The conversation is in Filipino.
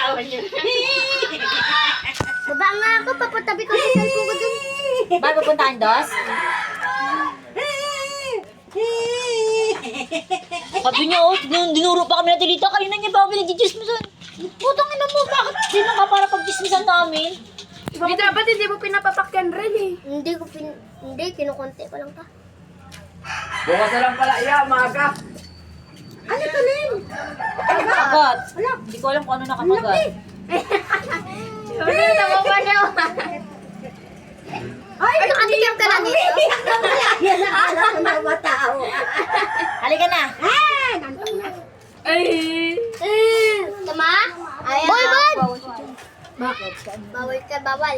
Tawa niyo. Baba nga ako, papatabi ko sa cellphone ko dun. Ba, pupuntahan dos? Sabi niya, oh, dinuro pa kami natin dito. Kayo na niya ba pinag-jismisan? Putang ina mo, bakit di na ka para pag-jismisan namin? Di dapat hindi mo pinapapakyan rin eh. Hindi, kinukonti ko lang pa. Bukas na lang pala, iya, umaga. Ano to, Len? Nakagat. Hindi ko alam kung ano nakagat. Tama pa siya. Ay, nakatikim ka na nito. Yan ang alam ko ng matao. Halika na. Ay. Tama? Boy, boy! Bakit? Bawal ka, bawal.